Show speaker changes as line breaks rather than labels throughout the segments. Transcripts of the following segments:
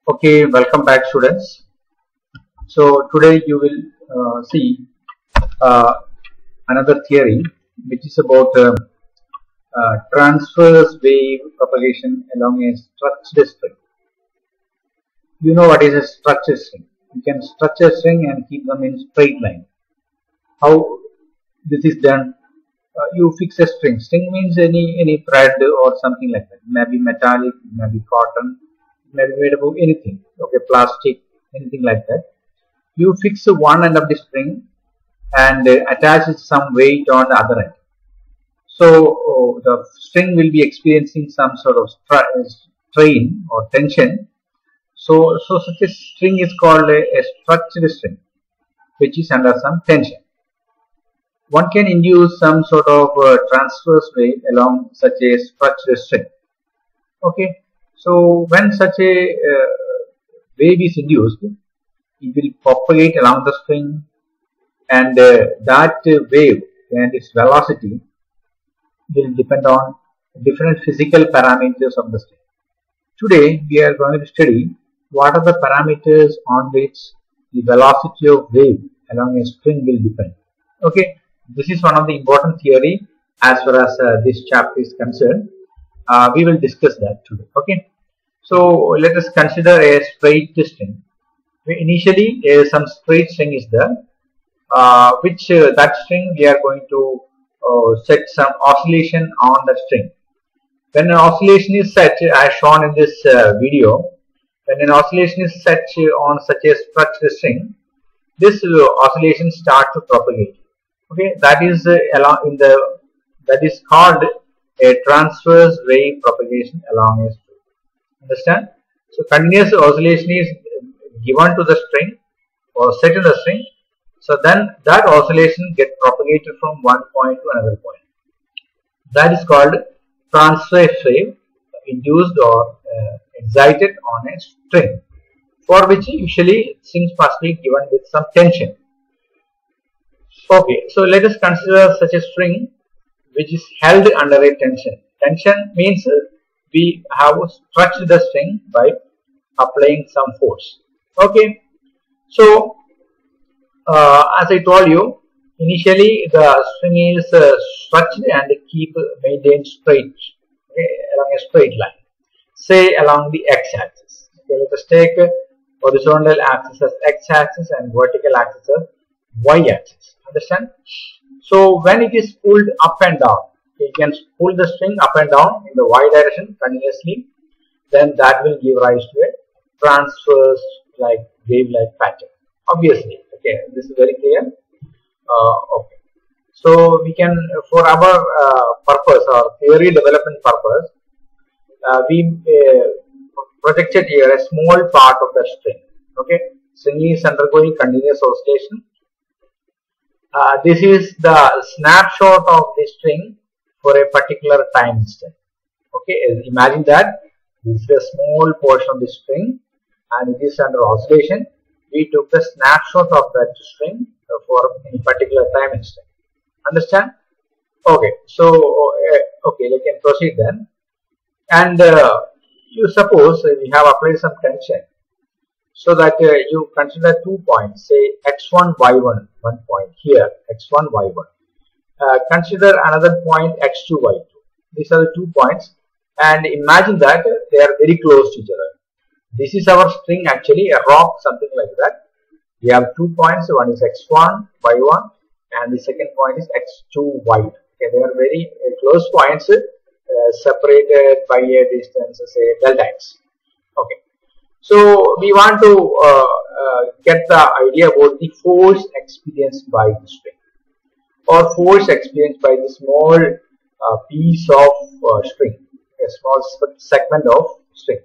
Okay, welcome back, students. So today you will see uh, another theory which is about transverse wave propagation along a structured string. You know what is a structured string? You can structure a string and keep them in straight line. How this is done? You fix a string. String means any thread or something like that. It may be metallic, it may be cotton, it may be made of anything. Okay, plastic, anything like that. You fix one end of the string and attach some weight on the other end. So the string will be experiencing some sort of strain or tension. So such a string is called a structured string, which is under some tension. One can induce some sort of transverse wave along such a structured string. Okay, so when such a wave is induced, it will propagate along the string, and that wave and its velocity will depend on different physical parameters of the string. Today we are going to study what are the parameters on which the velocity of wave along a string will depend. Okay, this is one of the important theory as far as this chapter is concerned. We will discuss that today. Okay, so let us consider a straight string. Initially some straight string is there, which that string we are going to set some oscillation on the string. When an oscillation is set, as shown in this video, when an oscillation is set on such a structured string, this oscillation starts to propagate. Okay, that is that is called a transverse wave propagation along a string. Understand? So continuous oscillation is given to the string or set in the string. So then that oscillation gets propagated from one point to another point. That is called transverse wave induced or excited on a string, for which usually things must be given with some tension. Okay, so let us consider such a string which is held under a tension. Tension means we have stretched the string by applying some force. Okay, so as I told you, initially the string is stretched and maintained straight, okay, along a straight line, say along the x-axis. Okay, let us take horizontal axis as x-axis and vertical axis as y-axis. Understand? So when it is pulled up and down, you can pull the string up and down in the y direction continuously, then that will give rise to a transverse wave-like pattern. Obviously, okay, this is very clear. Okay, so we can, for our purpose or theory development purpose, we projected here a small part of the string. Okay, string is undergoing continuous oscillation. This is the snapshot of the string for a particular time instant. Okay, imagine that this is a small portion of the string and it is under oscillation. We took the snapshot of that string for any particular time instant. Understand? Okay, so okay, we can proceed then. And you suppose we have applied some tension, so that you consider 2 points, say x1, y1, one point here, x1, y1. Consider another point x2, y2. These are the 2 points, and imagine that they are very close to each other. This is our string, actually a rock, something like that. We have 2 points, one is x1, y1, and the second point is x2, y2. Okay, they are very close points, separated by a distance, say delta x. Okay, so we want to get the idea about the force experienced by the string, or force experienced by the small piece of string, a small segment of string.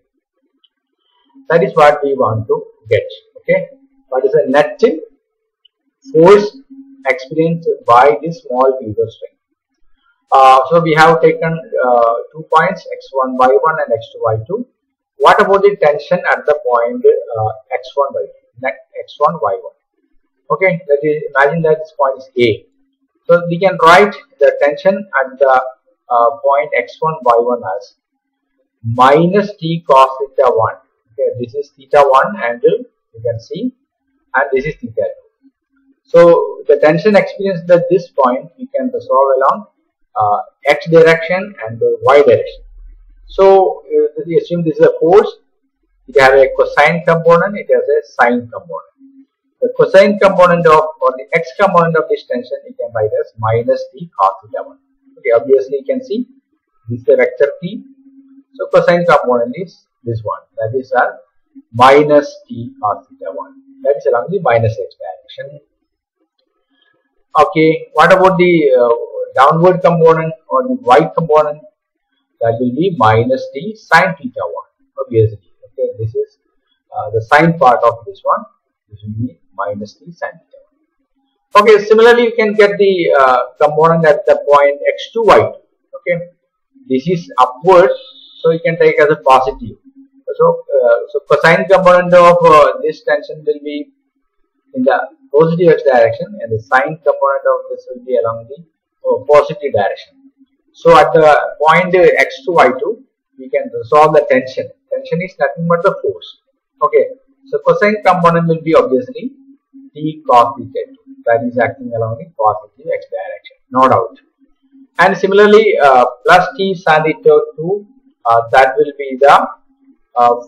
That is what we want to get. Okay, what is the net force experienced by this small piece of string? So we have taken 2 points, x1, y1 and x2, y2. What about the tension at the point x1, y2? X1, y1. Okay, imagine that this point is A. So we can write the tension at the point x1, y1 as minus t cos theta 1 Okay, this is theta 1 angle, you can see, and this is theta 2. So the tension experienced at this point we can resolve along x direction and the y direction. So we assume this is a force. It has a cosine component, it has a sine component. The cosine component of, or the x component of this tension, you can write as minus t cos theta 1. Okay, obviously you can see this is a vector t. So cosine component is this one, that is our minus t cos theta 1. That is along the minus x direction. Okay, what about the downward component or the y component? That will be minus t sin theta 1. Obviously, okay, this is the sine part of this one. This will be minus t sin theta 1. Okay, similarly, you can get the component at the point x2, y2. Okay, this is upward, so you can take as a positive. So cosine component of this tension will be in the positive x direction, and the sine component of this will be along the positive direction. So at the point x2, y2, we can resolve the tension. Tension is nothing but the force. Okay, so cosine component will be obviously t cos theta 2. That is acting along the positive x direction, no doubt. And similarly, plus t sin theta 2, that will be the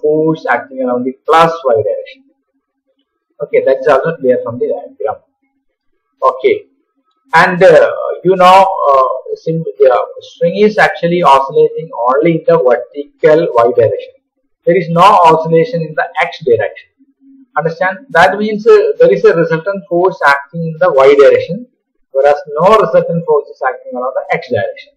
force acting along the plus y direction. Okay, that is also clear from the diagram. Okay, and you know, the string is actually oscillating only in the vertical y direction. There is no oscillation in the x direction. Understand? That means there is a resultant force acting in the y direction, whereas no resultant force is acting along the x direction.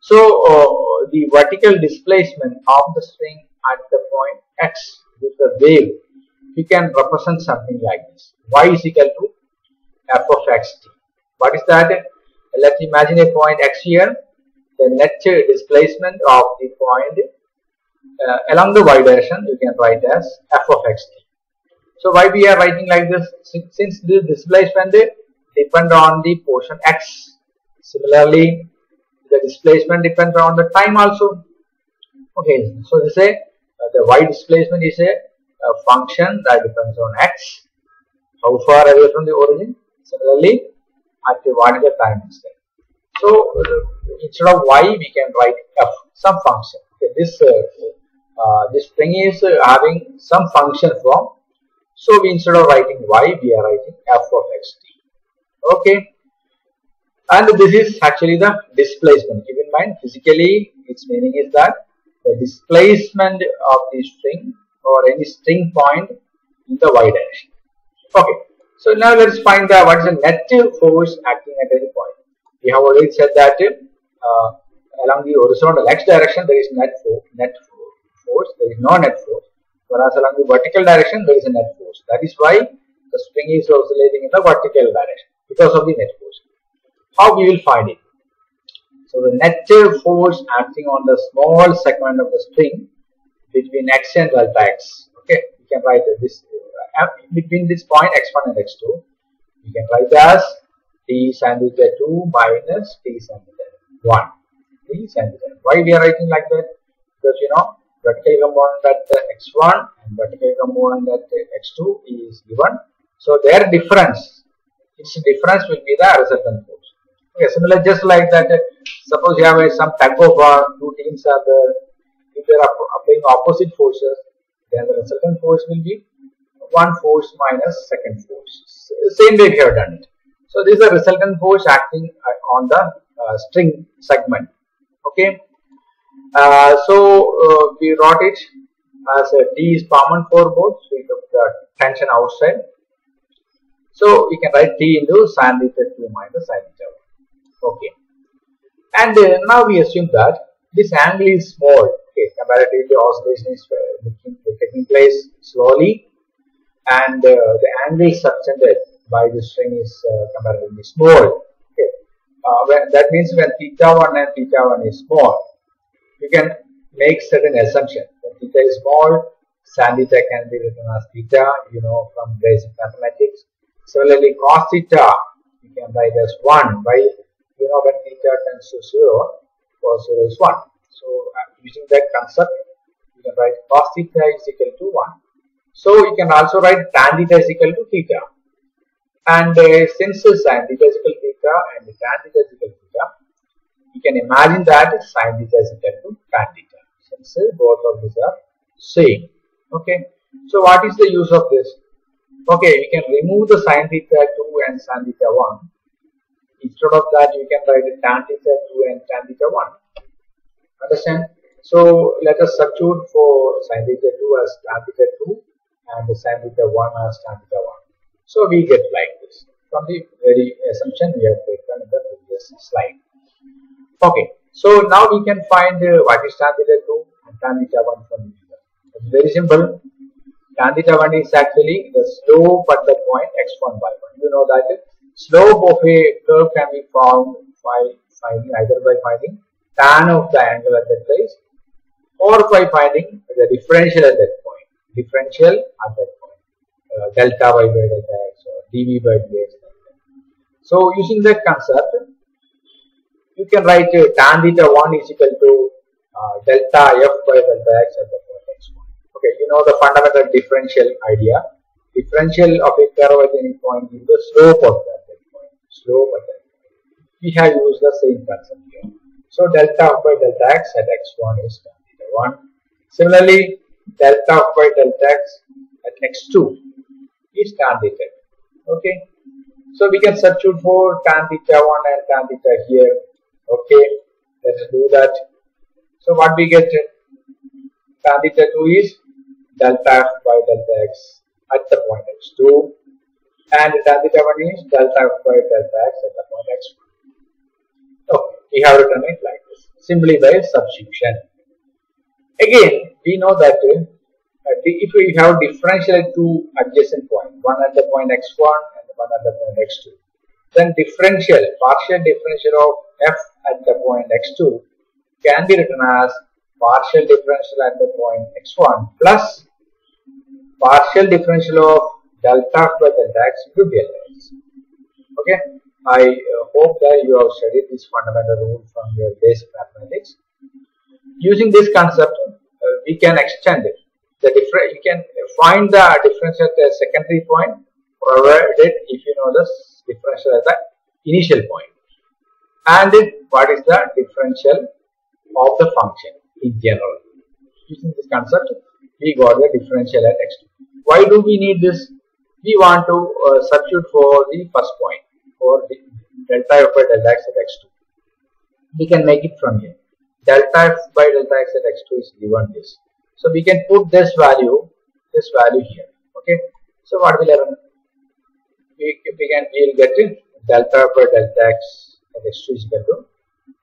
So the vertical displacement of the string at the point x with the wave, you can represent something like this: y is equal to f of xt. What is that? Let's imagine a point x here. The net displacement of the point along the y direction, you can write as f of xt. So why we are writing like this? Since this displacement depend on the portion x. Similarly, the displacement depends on the time also. Okay, so they say the y displacement is a function that depends on x, how far away from the origin. Similarly, at what is the time instant. So instead of y, we can write f, some function. Okay, this string is having some function form. So we, instead of writing y, we are writing f of xt. Okay, and this is actually the displacement. Keep in mind, physically its meaning is that the displacement of the string or any string point in the y direction. Okay, so now let's find what is the net force acting at any point. We have already said that along the horizontal x direction there is net force, there is no net force, whereas along the vertical direction there is a net force. That is why the string is oscillating in the vertical direction, because of the net force. How we will find it? So the net force acting on the small segment of the string between x and delta x. Okay, we can write this between this point x1 and x2. We can write as t sin theta 2 minus t sin theta 1. T sin theta. Why we are writing like that? Because you know, vertical component at x1 and vertical component at x2 is given. So their difference, its difference will be the resultant force. Okay, similar, just like that. Suppose you have some tug of war, two teams are there. If they are applying opposite forces, then the resultant force will be one force minus second force. Same way we have done it. So this is the resultant force acting on the string segment. Okay. So we wrote it as T is common for both. So we took the tension outside. So we can write T into sin theta 2 minus sin theta 1. Okay. And now we assume that this angle is small. Okay, comparatively oscillation is taking place slowly, and the angle subtended by the string is comparatively small. Okay, that means when theta 1 and theta 1 is small, you can make certain assumption. When theta is small, sin theta can be written as theta, you know, from basic mathematics. Similarly, cos theta you can write as 1 by, you know, when theta tends to 0, cos 0 is 1. So using that concept, we You can write cos theta is equal to 1. So you can also write tan theta is equal to theta. And since sin theta is equal to theta and tan theta is equal to theta, you can imagine that sin theta is equal to tan theta, since both of these are same. Okay. So what is the use of this? Okay, you can remove the sin theta 2 and sin theta 1. Instead of that, you can write tan theta 2 and tan theta 1. Understand? So let us substitute for sin theta 2 as tan theta 2 and the sin theta 1 as tan theta 1. So we get like this from the very assumption we have taken in the previous slide. Okay, so now we can find what is tan theta 2 and tan theta 1 from the figure. It's very simple. Tan theta 1 is actually the slope at the point x1 by 1. You know that slope of a curve can be found by finding either by finding tan of the angle at that place or by finding the differential at that point. Differential at that point. Delta y by delta x or dv by dx. So using that concept, you can write tan theta 1 is equal to delta f by delta x at the point x1. Okay, you know the fundamental differential idea. Differential of a curve at any point is the slope of that point. Slope at that point. We have used the same concept here. So delta f by delta x at x1 is tan theta 1. Similarly, delta f by delta x at x2 is tan theta. Okay. So we can substitute for tan theta 1 and tan theta here. Okay. Let's do that. So what we get? Tan theta 2 is delta f by delta x at the point x2 and tan theta 1 is delta f by delta x at the point x1. Okay. We have written it like this simply by substitution. Again, we know that if we have differential at two adjacent points, one at the point x1 and one at the point x2, then partial differential of f at the point x2 can be written as partial differential at the point x1 plus partial differential of delta f by delta x into delta x. Okay, I hope that you have studied this fundamental rule from your basic mathematics. Using this concept, we can extend it. You can find the differential at the secondary point, provided if you know the differential at the initial point. And what is the differential of the function in general. Using this concept, we got the differential at x2. Why do we need this? We want to substitute for the first point, for the delta f by delta x at x2. We can make it from here. Delta f by delta x at x2 is given this. So we can put this value here. Okay. So what will happen? We'll get delta f by delta x at x2 is equal to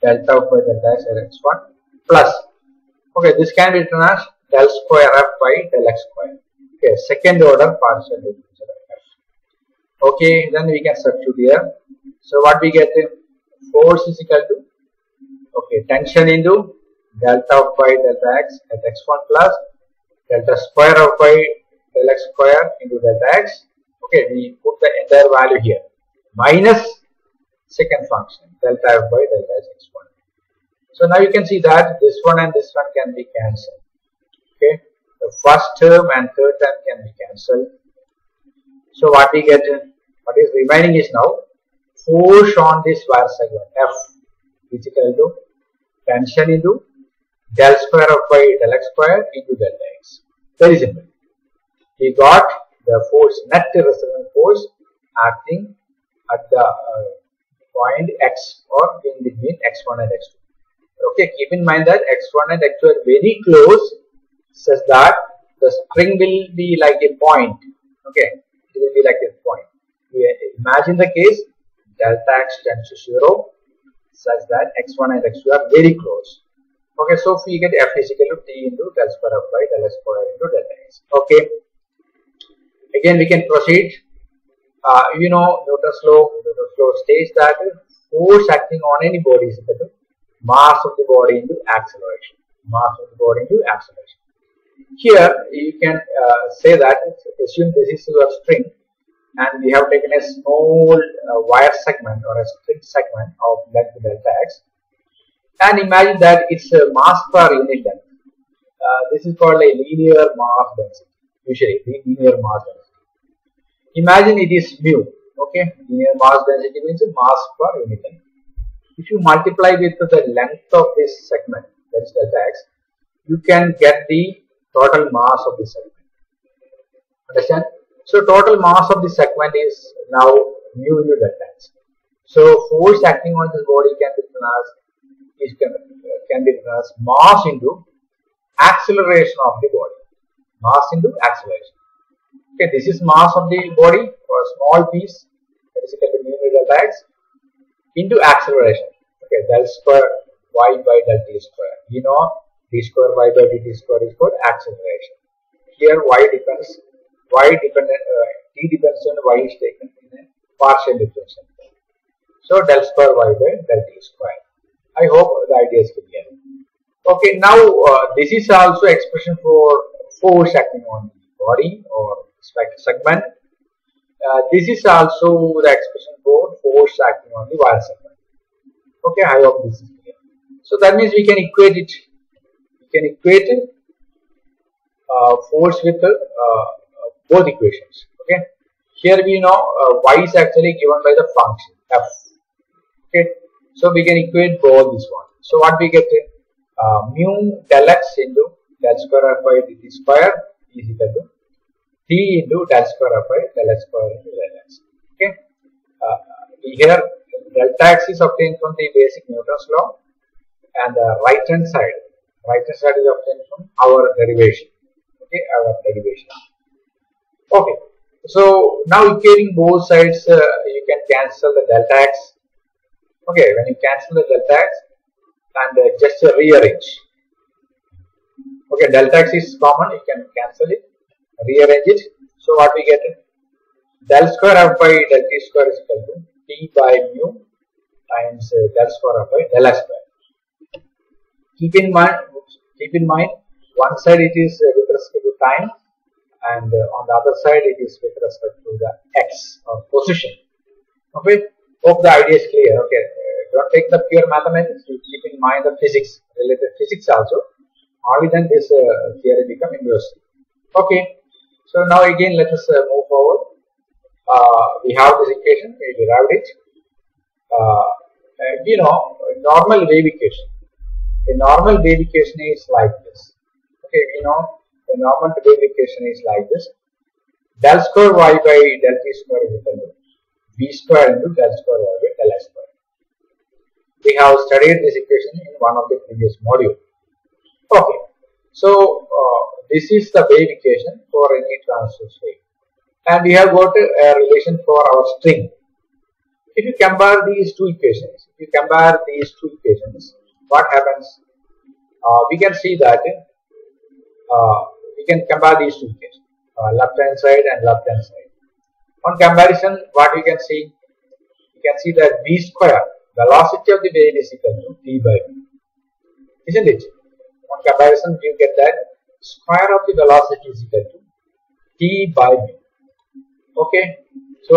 delta f by delta x at x1 plus. Okay, this can be written as del square f by del x square. Okay, second order partial differential of f. Okay, then we can substitute here. So what we get? Force is equal to tension into delta f by delta x at x1 plus delta square f by del x square into delta x. Okay, we put the entire value here minus second function delta f by delta x x1. So now you can see that this one and this one can be cancelled. Okay, the first term and third term can be cancelled. So what we get? What is remaining is now force on this wire segment F is equal to tension into del square of by del x square into delta x. Very simple. We got the force, net resonant force acting at the point x or in between x1 and x2. Okay, keep in mind that x1 and x2 are very close, such that the string will be like a point. Okay, it will be like a point. We imagine the case delta x tends to 0, such that x1 and x2 are very close. Okay, so we get f is equal to t into del square f by del x square into delta x. Okay, again we can proceed. You know Newton's law states that force acting on any body is equal to mass of the body into acceleration. Mass of the body into acceleration. Here you can say that, assume this is your string and we have taken a small wire segment or a string segment of length delta x, and imagine that its mass per unit length. This is called a linear mass density. Usually, the linear mass density. Imagine it is mu. Okay, linear mass density means mass per unit length. If you multiply with the length of this segment, that is delta x, you can get the total mass of the segment. Understand? So total mass of the segment is now mu into delta x. So force acting on this body can be written as mass into acceleration of the body. Mass into acceleration. Okay, this is mass of the body for a small piece, that is equal to mu into delta x, into acceleration. Okay, del square y by del t square. You know, d square y by dt square is called acceleration. Here t depends on y is taken in a partial differential. So del square y by del t square. I hope the idea is clear. Okay, now this is also expression for force acting on the body or segment. This is also the expression for force acting on the wire segment. Okay, I hope this is clear. So that means we can equate it. We can equate force with both equations. Okay, here we know y is actually given by the function f. Okay, so we can equate both this one. So what we get? Mu del x into del square f by dt square is equal to t into del square f by del x square into del x. Okay, here delta x is obtained from the basic Newton's law, and the right hand side is obtained from our derivation. Okay, our derivation. Okay, so now equating both sides, you can cancel the delta x. Okay, when you cancel the delta x and just rearrange. Okay, delta x is common, you can cancel it, rearrange it. So what we get? Del square f by del t square is equal to t by mu times del square f by del x square. Keep in mind, one side it is with respect to time, and on the other side it is with respect to the x or position. Okay, hope the idea is clear. Okay, don't take the pure mathematics, you keep in mind the physics, related physics also. Only then this theory become universal. Okay, so now again let us move forward. We have this equation, we derived it. You know, normal wave equation. The normal wave equation is like this. Okay, we know the normal wave equation is like this. Del square y by del t square is equal to v square into del square y by del x square. We have studied this equation in one of the previous module. Okay, so this is the wave equation for any transverse wave, and we have got a relation for our string. If you compare these two equations, what happens? We can see that we can compare these two equations, left hand side and left hand side. On comparison, what we can see? We can see that v square, velocity of the wave, is equal to t by v, isn't it? On comparison, you get that square of the velocity is equal to t by v. Okay, so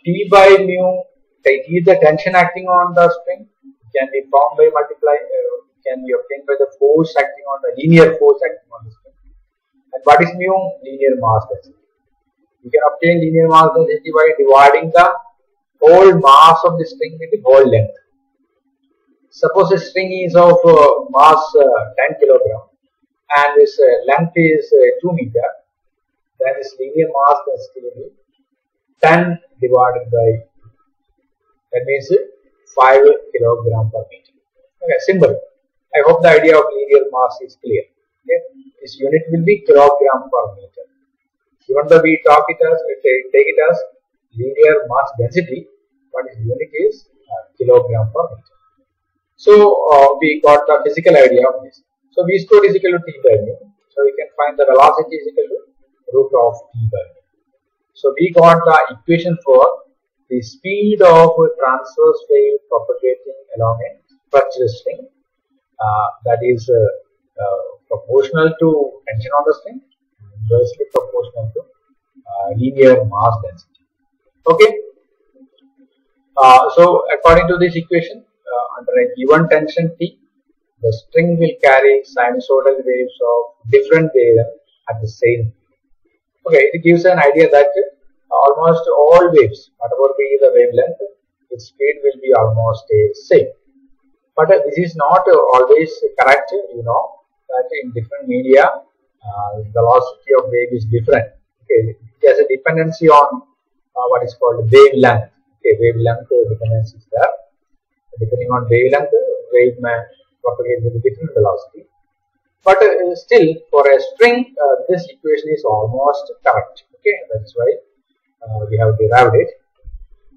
t by mu, it is the tension acting on the string, can be found by can be obtained by the force acting on the linear force acting on the string. And what is mu? Linear mass density. You can obtain linear mass density by dividing the whole mass of the string with the whole length. Suppose a string is of mass 10 kilogram and its length is 2 meter, then its linear mass density will be 10 divided by, that means 5 kilogram per meter. Okay, simple. I hope the idea of linear mass is clear. Okay, this unit will be kilogram per meter. Even though we take it as linear mass density, but its unit is kilogram per meter. So we got the physical idea of this. So v square is equal to t by mu. So we can find the velocity is equal to root of t by mu. So we got the equation for the speed of transverse wave propagating along a structural string, that is proportional to tension on the string, inversely proportional to linear mass density. Okay. So according to this equation, under a given tension T, the string will carry sinusoidal waves of different wavelength at the same. Okay, it gives an idea that almost all waves, whatever be the wavelength, its speed will be almost same. But this is not always correct. You know that in different media, the velocity of wave is different. Okay, it has a dependency on what is called wavelength. Okay, wavelength dependency is there. Depending on wavelength, wave may propagate with a different velocity. But still, for a string, this equation is almost correct. Okay, that's why we have derived it.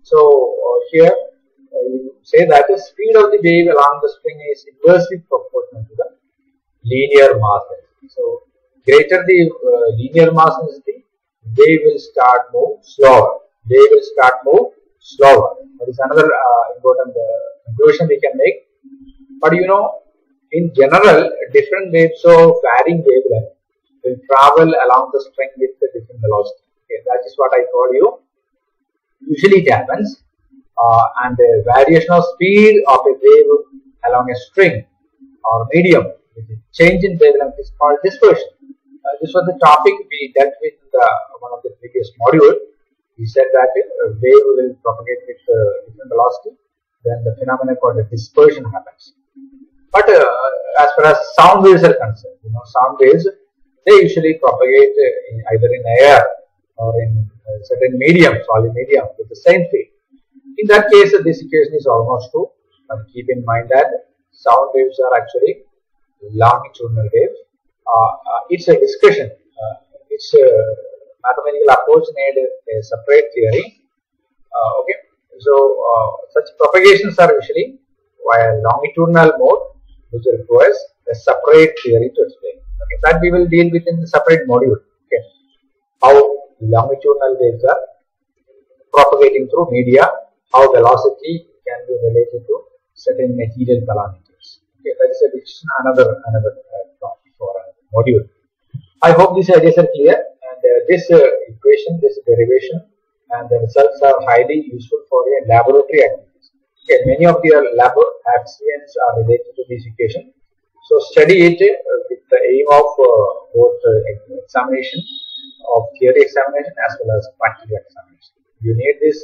So here you say that the speed of the wave along the string is inversely proportional to the linear mass density. So greater the linear mass density, wave will start move slower. Wave will start move slower. That is another important conclusion we can make. But you know, in general, different waves of varying wavelength will travel along the string with a different velocity. Okay, that is what I told you. Usually it happens, and the variation of speed of a wave along a string or medium, with a change in wavelength, is called dispersion. This was the topic we dealt with in one of the previous module. We said that a wave will propagate with different velocity, then the phenomenon called dispersion happens. But as far as sound waves are concerned, you know, sound waves, they usually propagate either in air or in certain medium, solid medium, with the same field. In that case, this equation is almost true. But keep in mind that sound waves are actually longitudinal waves. It's a discussion. It's a mathematical approach made a separate theory. Okay, so such propagations are usually via longitudinal mode, which requires a separate theory to explain. Okay, that we will deal with in the separate module. Okay, how longitudinal waves are propagating through media, how velocity can be related to certain material parameters. Okay, that is another topic for a module. I hope these ideas are clear, and this equation, this derivation, and the results are highly useful for your laboratory activities. Okay, many of your lab accidents are related to this equation. So study it with the aim of both examination of theory examination as well as practical examination. You need this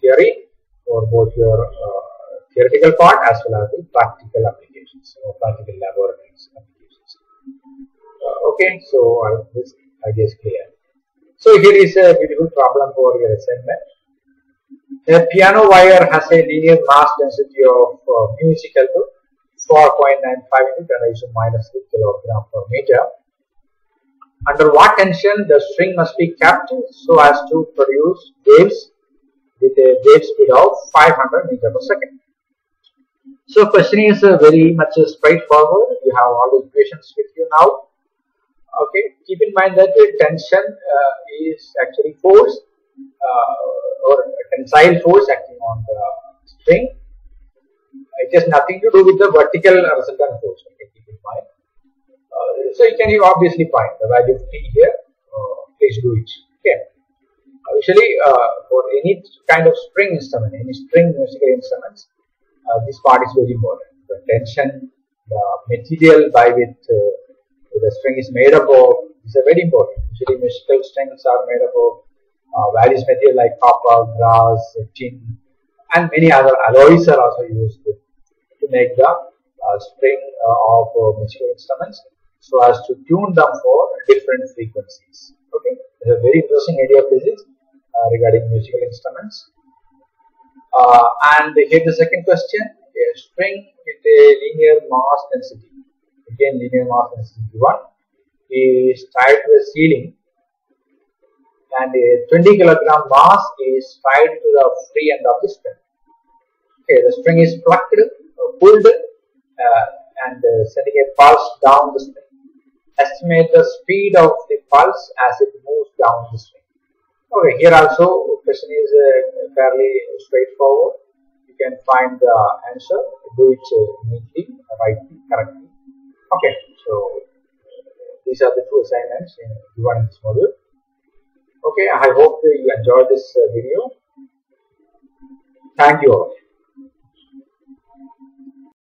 theory for both your theoretical part as well as the practical applications or practical laboratory applications. Okay, so this idea is clear. So here is a beautiful problem for your assignment. A piano wire has a linear mass density of mu is equal to 4.95 into 10⁻³ kilogram per meter. Under what tension the string must be kept so as to produce waves with a wave speed of 500 meters per second? So question is very much straightforward. You have all the equations with you now. Okay, keep in mind that the tension is actually force or tensile force acting on the string. It has nothing to do with the vertical resultant force. Okay, keep in mind. So you can obviously find the value of T here. Please do it. Okay. Usually for any kind of string instrument, any string musical instruments, this part is very important. The tension, the material by which the string is made up of is very important. Usually musical strings are made up of various material like copper, brass, tin, and many other alloys are also used to make the string of musical instruments so as to tune them for different frequencies. Okay, it's a very interesting area of physics regarding musical instruments. And here the second question: a string with a linear mass density, again linear mass density given, is tied to a ceiling, and a 20 kilogram mass is tied to the free end of the string. Okay, the string is plucked, pulled, and sending a pulse down the string. Estimate the speed of the pulse as it moves down the string. Okay, here also question is fairly straightforward. You can find the answer, do it neatly, rightly, correctly. Okay, so these are the two assignments in this module. Okay, I hope you enjoyed this video. Thank you all.